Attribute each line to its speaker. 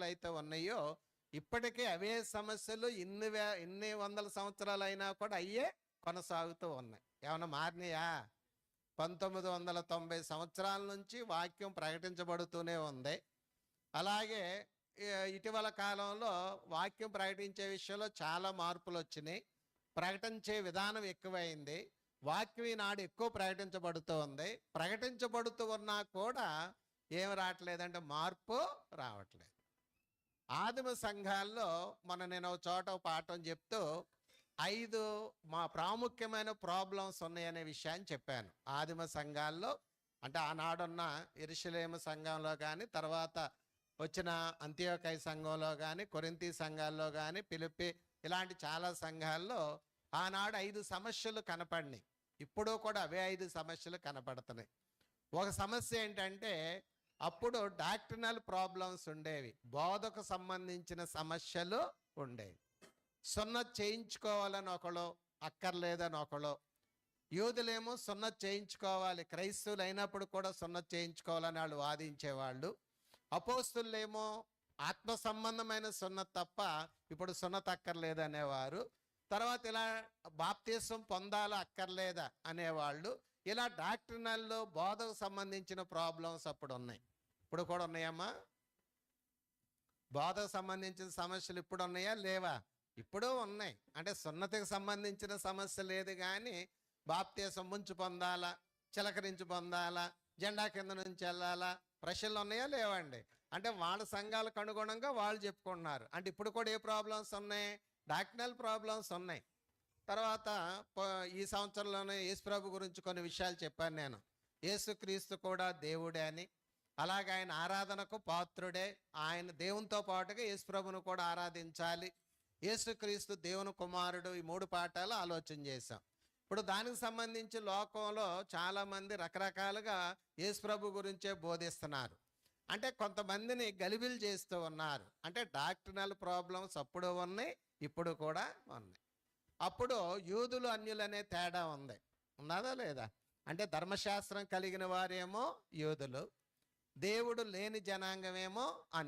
Speaker 1: సమస్యలు అయితే ఉన్నాయో ఇప్పటికే అవే సమస్యలు ఇన్ని వందల సంవత్సరాలు అయినా కూడా అయ్యే కొనసాగుతూ ఉన్నాయి. ఏమన్నా మారినాయా? 1990 సంవత్సరాల నుంచి వాక్యం ప్రకటించబడుతూనే ఉంది. అలాగే ఇటీవల కాలంలో వాక్యం ప్రకటించే విషయంలో చాలా మార్పులు వచ్చినాయి. ప్రకటించే విధానం ఎక్కువైంది. వాక్యం ఈనాడు ఎక్కువ ప్రకటించబడుతూ ఉంది. ప్రకటించబడుతూ ఉన్నా కూడా ఏం రావట్లేదంటే మార్పు రావట్లేదు. ఆదిమ సంఘాల్లో నేను ఒక చోట పాఠం చెప్తూ 5 ప్రాముఖ్యమైన ప్రాబ్లమ్స్ ఉన్నాయనే విషయాన్ని చెప్పాను. ఆదిమ సంఘాల్లో అంటే ఆనాడున్న యెరూషలేము సంఘంలో కానీ, తర్వాత వచ్చిన అంతియోకయ సంఘంలో కానీ, కొరింథీ సంఘాల్లో కానీ, ఫిలిప్పి ఇలాంటి చాలా సంఘాల్లో ఆనాడు 5 సమస్యలు కనపడినాయి. ఇప్పుడు కూడా అవే 5 సమస్యలు కనపడుతున్నాయి. ఒక సమస్య ఏంటంటే అప్పుడు డాక్ట్రినల్ ప్రాబ్లమ్స్ ఉండేవి, బోధకు సంబంధించిన సమస్యలు ఉండేవి. సున్నతి చేయించుకోవాలని ఒకళ్ళు, అక్కర్లేదని ఒకళ్ళు. యూదులేమో సున్నతి చేయించుకోవాలి, క్రైస్తవులు అయినప్పుడు కూడా సున్నతి చేయించుకోవాలని వాళ్ళు వాదించేవాళ్ళు. అపోస్తులేమో ఆత్మ సంబంధమైన సున్నతి తప్ప ఇప్పుడు సున్నతి అక్కర్లేదు అనేవారు. తర్వాత ఇలా బాప్తీసం పొందాలా అక్కర్లేదా అనేవాళ్ళు. ఇలా డాక్ట్రినల్లో బోధకు సంబంధించిన ప్రాబ్లమ్స్ అప్పుడు ఉన్నాయి. ఇప్పుడు కూడా ఉన్నాయమ్మా? బోధకు సంబంధించిన సమస్యలు ఇప్పుడు ఉన్నాయా లేవా? ఇప్పుడు ఉన్నాయి. అంటే సున్నతికి సంబంధించిన సమస్య లేదు కానీ బాప్తీసం ముంచు పొందాలా, చిలకరించి పొందాలా, జెండా కింద నుంచి వెళ్ళాలా, ప్రశ్నలు ఉన్నాయా లేవండి? అంటే వాళ్ళ సంఘాలకు అనుగుణంగా వాళ్ళు చెప్పుకుంటున్నారు. అంటే ఇప్పుడు కూడా ఏ ప్రాబ్లమ్స్ ఉన్నాయి? డాక్ట్రినల్ ప్రాబ్లమ్స్ ఉన్నాయి. తర్వాత ఈ సంవత్సరంలోనే యేసుప్రభు గురించి కొన్ని విషయాలు చెప్పాను నేను. యేసుక్రీస్తు కూడా దేవుడే అని, అలాగే ఆయన ఆరాధనకు పాత్రుడే, ఆయన దేవునితో పాటుగా యేసుప్రభును కూడా ఆరాధించాలి, యేసుక్రీస్తు దేవుని కుమారుడు, ఈ 3 పాఠాలు ఆలోచన చేశాం. ఇప్పుడు దానికి సంబంధించి లోకంలో చాలామంది రకరకాలుగా యేసుప్రభు గురించే బోధిస్తున్నారు. అంటే కొంతమందిని గలిబిలు చేస్తూ ఉన్నారు. అంటే డాక్ట్రినల్ ప్రాబ్లమ్స్ అప్పుడు ఉన్నాయి, ఇప్పుడు కూడా ఉన్నాయి. అప్పుడు యూదులు అన్యులనే తేడా ఉంది, ఉన్నదా లేదా? అంటే ధర్మశాస్త్రం కలిగిన వారేమో యూదులు, దేవుడు లేని జనాంగమేమో